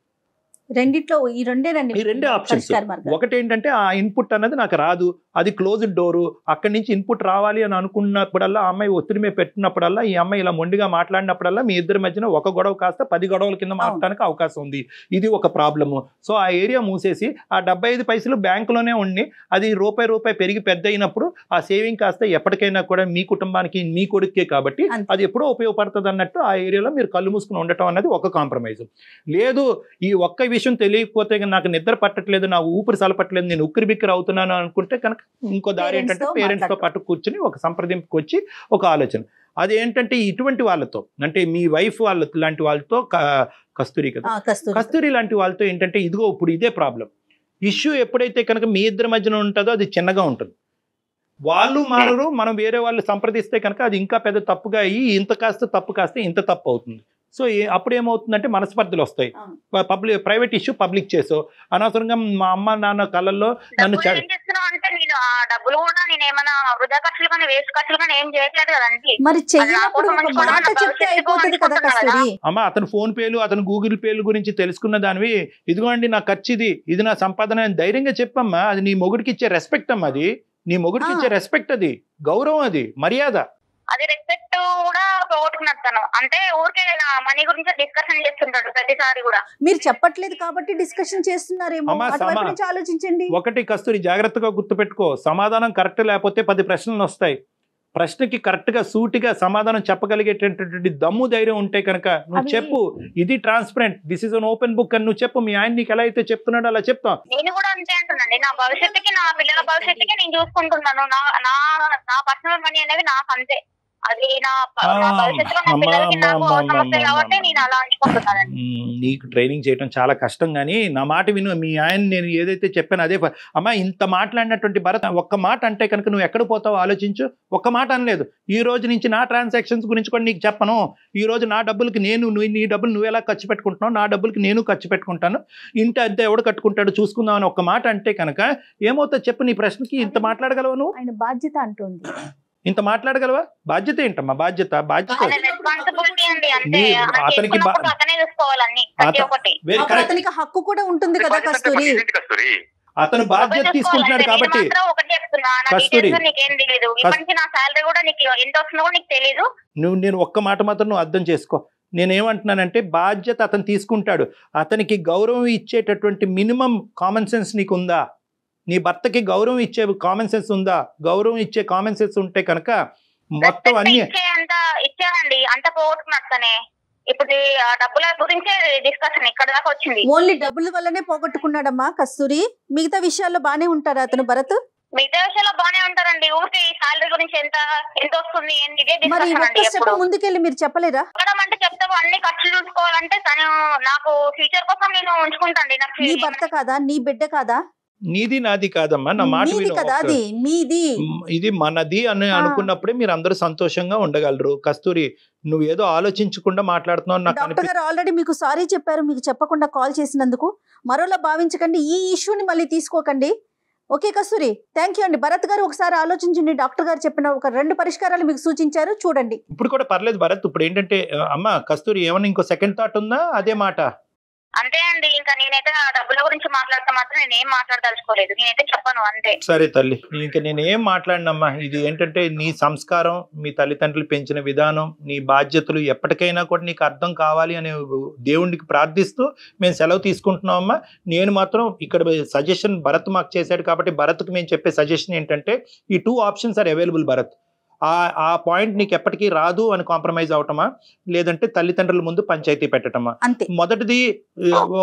రెండిట్లో ఈ రెండే ఆప్షన్స్. ఒకటి ఏంటంటే, ఆ ఇన్పుట్ అన్నది నాకు రాదు, అది క్లోజ్డ్ డోరు, అక్కడి నుంచి ఇన్పుట్ రావాలి అని అనుకున్నప్పుడల్లా, ఆ అమ్మాయి ఒత్తిడి మీద పెట్టినప్పుడల్లా, ఈ అమ్మాయి ఇలా మొండిగా మాట్లాడినప్పుడల్లా మీ ఇద్దరి మధ్యన ఒక గొడవ కాస్త 10 గొడవల కింద మారడానికి అవకాశం ఉంది. ఇది ఒక ప్రాబ్లము. సో ఆ ఏరియా మూసేసి ఆ 75 పైసలు బ్యాంకులోనే ఉండి, అది రూపాయి పెరిగి పెద్ద అయినప్పుడు ఆ సేవింగ్ కాస్త ఎప్పటికైనా కూడా మీ కుటుంబానికి, మీ కొడుకే కాబట్టి అది ఎప్పుడో ఉపయోగపడుతుంది అన్నట్టు ఆ ఏరియాలో మీరు కళ్ళు మూసుకుని ఉండటం అనేది ఒక కాంప్రమైజ్. లేదు, ఈ ఒక్క విషయం తెలియకపోతే నాకు నిద్ర పట్టట్లేదు, నా ఊపిరి సలపట్లేదు, నేను ఉక్కిరి బిక్కిరి అవుతున్నాను అనుకుంటే కనుక ఇంకో దారి ఏంటంటే, పేరెంట్స్తో పాటు కూర్చుని ఒక సంప్రదింపుకి వచ్చి ఒక ఆలోచన. అదేంటంటే ఇటువంటి వాళ్ళతో, అంటే మీ వైఫ్ లాంటి వాళ్ళతో, కస్తూరి లాంటి వాళ్ళతో ఏంటంటే, ఇదిగో ఇప్పుడు ఇదే ప్రాబ్లం, ఇష్యూ ఎప్పుడైతే కనుక మీ ఇద్దరి మధ్యన ఉంటుందో అది చిన్నగా ఉంటుంది. వాళ్ళు మారరు, మనం వేరే వాళ్ళు సంప్రదిస్తే కనుక అది ఇంకా పెద్ద తప్పుగా అయ్యి ఇంత కాస్త తప్పు కాస్తే ఇంత తప్పు అవుతుంది. సో అప్పుడు ఏమవుతుందంటే మనస్పర్ధలు వస్తాయి. ప్రైవేట్ ఇష్యూ పబ్లిక్ చేసో అనవసరంగా మా అమ్మ నాన్న కళ్ళల్లో నన్ను అమ్మ అతను ఫోన్ పేలు అతను గూగుల్ పేలు గురించి తెలుసుకున్న దానివి ఇదిగోండి నా ఖర్చు ఇది నా సంపాదన అని ధైర్యంగా చెప్పమ్మా. అది నీ మొగుడికి ఇచ్చే రెస్పెక్ట్ అమ్మా. అది నీ మొగుడికి ఇచ్చే రెస్పెక్ట్, అది గౌరవం, అది మర్యాద. అది రెస్పెక్ట్ కూడా పోగొట్టుకున్నాను. అంటే ఊరికే నా మనీ గురించి డిస్కషన్ చేస్తుంటాడు ప్రతిసారి కూడా. మీరు చెప్పట్లేదు కాబట్టి డిస్కషన్ చేస్తున్నారేమో, ఆలోచించండి. ఒకటి కస్తూరి జాగ్రత్తగా గుర్తుపెట్టుకో, సమాధానం కరెక్ట్ లేకపోతే 10 ప్రశ్నలు వస్తాయి. ప్రశ్నకి కరెక్ట్ గా సూటిగా సమాధానం చెప్పగలిగేటటువంటి దమ్ము ధైర్యం ఉంటే కనుక నువ్వు చెప్పు, ఇది transparent, this is an open book అని నువ్వు చెప్పు. మీ ఆయన నీకు ఎలా అయితే చెప్తున్నాడో అలా చెప్తా. నేను కూడా అంతే అంటున్నాండి. నా భవిష్యత్తుకి, నా పిల్లల భవిష్యత్తుకి నేను చూసుకుంటున్నాను. నా పర్సనల్ మనీ అనేది నాకు అంతే. అది నా భవిష్యత్తులో నా పిల్లలకి నాకు సమస్య కాబట్టి నేను అలా అనుకుంటున్నానండి. నీకు ట్రైనింగ్ చేయడం చాలా కష్టం, కానీ నా మాట విను. మీ ఆయన నేను ఏదైతే చెప్పాను అదే. అమ్మా ఇంత మాట్లాడినటువంటి భరత్ ఒక్క మాట అంటే కనుక నువ్వు ఎక్కడ పోతావో ఆలోచించు. ఒక్క మాట అనలేదు. ఈ రోజు నుంచి నా ట్రాన్సాక్షన్స్ గురించి కూడా నీకు చెప్పను. ఈ రోజు నా డబ్బులకి నీ డబ్బులు నువ్వు ఎలా ఖర్చు పెట్టుకుంటున్నావు, నా డబ్బులకి నేను ఖర్చు పెట్టుకుంటాను. ఇంటి అద్దె ఎవడు కట్టుకుంటాడు చూసుకుందాం అని ఒక్క మాట అంటే కనుక ఏమవుతుంది చెప్పు. నీ ప్రశ్నకి ఇంత మాట్లాడగలవా నువ్వు? ఆయన బాధ్యత అంటుంది. ఇంత మాట్లాడగలవా? బాధ్యత ఏంటమ్మా? బాధ్యత అతనికి హక్కు కూడా ఉంటుంది కదా కస్తూరి. అతను బాధ్యత తీసుకుంటున్నాడు కాబట్టి నేను ఒక్క మాట మాత్రం నువ్వు అర్థం చేసుకో. నేనేమంటున్నానంటే బాధ్యత అతను తీసుకుంటాడు. అతనికి గౌరవం ఇచ్చేటటువంటి మినిమం కామన్ సెన్స్ నీకు ఉందా? నీ భర్తకి గౌరవం ఇచ్చే కామన్ సెన్స్ ఉందా? గౌరవం ఇచ్చే కామన్ సెన్స్ ఉంటే కనుక మొత్తం అన్ని ఇచ్చానండి. అంత పోగొట్టుకున్నట్టనే ఇప్పుడు డబ్బుల గురించే డిస్కషన్ ఇక్కడ దాకా వచ్చింది. ఓన్లీ డబ్బుల వల్లనే పోగొట్టుకున్నాడమ్మా కస్తూరి. మిగతా విషయాల్లో బానే ఉంటారా అతను భరత్? మిగతా విషయాల్లో బానే ఉంటారండి. ఊరికి సాలరీ గురించి ఎంత వస్తుంది ముందుకెళ్ళి మీరు చెప్పలేరా? అంటే చెప్తావు అన్ని ఖర్చులు చూసుకోవాలంటే తను నాకు ఫ్యూచర్ కోసం నేను ఉంచుకుంటాండి. నీ భర్త కాదా? నీ బిడ్డ కాదా? నీది నాది కాదమ్మా. నా మాట ఇది మనది అని అనుకున్నప్పుడే మీరు అందరూ సంతోషంగా ఉండగలరు. కస్తూరి నువ్వు ఏదో ఆలోచించకుండా మాట్లాడుతున్నావు. డాక్టర్ గారు ఆల్రెడీ మీకు సారీ చెప్పారు, మీకు చెప్పకుండా కాల్ చేసినందుకు. మరోలా భావించకండి, ఈ ఇష్యూని మళ్ళీ తీసుకోకండి. ఓకే కస్తూరి, థ్యాంక్ యూ అండి. భరత్ గారు ఒకసారి ఆలోచించండి. డాక్టర్ గారు చెప్పిన ఒక 2 పరిష్కారాలు మీకు సూచించారు, చూడండి. ఇప్పుడు కూడా పర్లేదు భరత్. ఇప్పుడు ఏంటంటే అమ్మ కస్తూరి ఏమన్నా ఇంకో సెకండ్ థాట్ ఉందా? అదే మాట అంతే అండి. ఇంకా నేనైతే ఆ డబ్బుల గురించి మాట్లాడితే మాత్రం నేనేం మాట్లాడదలుచుకోలేదు. నేనైతే చెప్పను అంతే. సరే తల్లి, ఇంకా నేనేం మాట్లాడినమ్మా. ఇది ఏంటంటే నీ సంస్కారం, మీ తల్లిదండ్రులు పెంచిన విధానం, నీ బాధ్యతలు ఎప్పటికైనా కూడా నీకు అర్థం కావాలి అనే దేవుడికి ప్రార్థిస్తూ మేము సెలవు తీసుకుంటున్నామమ్మా. నేను మాత్రం ఇక్కడ సజెషన్ భరత్ మాకు చేశాడు కాబట్టి భరత్కి మేము చెప్పే సజెషన్ ఏంటంటే ఈ 2 ఆప్షన్స్ ఆర్ అవైలబుల్ భరత్. ఆ పాయింట్ నీకు ఎప్పటికీ రాదు అని కాంప్రమైజ్ అవటమా, లేదంటే తల్లిదండ్రుల ముందు పంచాయతీ పెట్టటమా? మొదటిది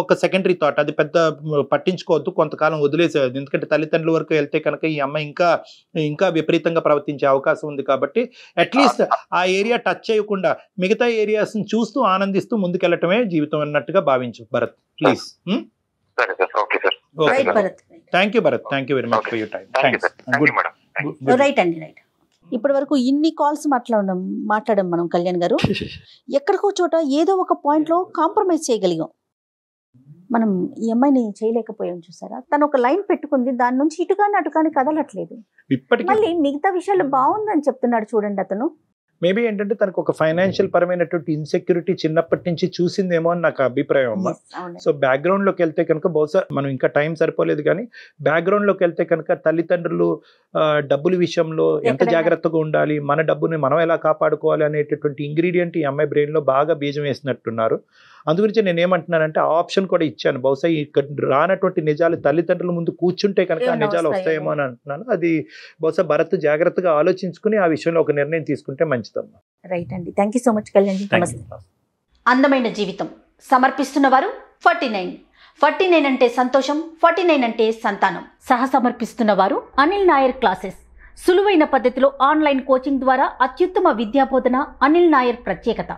ఒక సెకండరీ థాట్, అది పెద్ద పట్టించుకోవద్దు, కొంతకాలం వదిలేసేది. ఎందుకంటే తల్లిదండ్రుల వరకు వెళ్తే కనుక ఈ అమ్మాయి ఇంకా విపరీతంగా ప్రవర్తించే అవకాశం ఉంది. కాబట్టి అట్లీస్ట్ ఆ ఏరియా టచ్ చేయకుండా మిగతా ఏరియాస్ చూస్తూ ఆనందిస్తూ ముందుకెళ్ళటమే జీవితం అన్నట్టుగా భావించు Bharat, please. Thank you Bharat, thank you very much for your time. Right అండి, రైట్. ఇప్పటి వరకు ఇన్ని కాల్స్ మాట్లాడాం మనం కళ్యాణ్ గారు. ఎక్కడికో చోట ఏదో ఒక పాయింట్లో కాంప్రమైజ్ చేయగలిగాం. మనం ఈ అమ్మాయిని చేయలేకపోయాం. చూసారా, తను ఒక లైన్ పెట్టుకుంది, దాని నుంచి ఇటుకాని అటుకాని కదలట్లేదు. మళ్ళీ మిగతా విషయాలు బాగుందని చెప్తున్నాడు చూడండి అతను. మేబీ ఏంటంటే తనకు ఒక ఫైనాన్షియల్ పరమైనటువంటి ఇన్సెక్యూరిటీ చిన్నప్పటి నుంచి చూసిందేమో అని నాకు అభిప్రాయం అమ్మా. సో బ్యాక్గ్రౌండ్ లోకి వెళ్తే కనుక బహుశా మనం ఇంకా టైం సరిపోలేదు, కానీ బ్యాక్గ్రౌండ్ లోకి వెళ్తే కనుక తల్లిదండ్రులు డబ్బుల విషయంలో ఎంత జాగ్రత్తగా ఉండాలి, మన డబ్బుని మనం ఎలా కాపాడుకోవాలి అనేటటువంటి ఇంగ్రీడియంట్ ఈ అమ్మాయి బ్రెయిన్ లో బాగా బీజం వేసినట్టున్నారు. అందుగురించి నేను ఏమంటున్నానంటే ఆ ఆప్షన్ కూడా ఇచ్చాను. బహుశా ఇక్కడ రానటువంటి నిజాలు తల్లిదండ్రుల ముందు కూర్చుంటే కనుక ఆ నిజాలు వస్తాయేమో అని అంటున్నాను. అది బహుశా భరత్ జాగ్రత్తగా ఆలోచించుకుని ఆ విషయంలో ఒక నిర్ణయం తీసుకుంటే మంచిదమ్మా. రైట్ అండి, thank you so much Kalyan. అందమైన జీవితం సమర్పిస్తున్న వారు 49 అంటే సంతోషం, 49 అంటే సంతానం. సమర్పిస్తున్న వారు అనిల్ నాయర్ క్లాసెస్. సులువైన పద్ధతిలో ఆన్లైన్ కోచింగ్ ద్వారా అత్యుత్తమ విద్యాబోధన అనిల్ నాయర్ ప్రత్యేకత.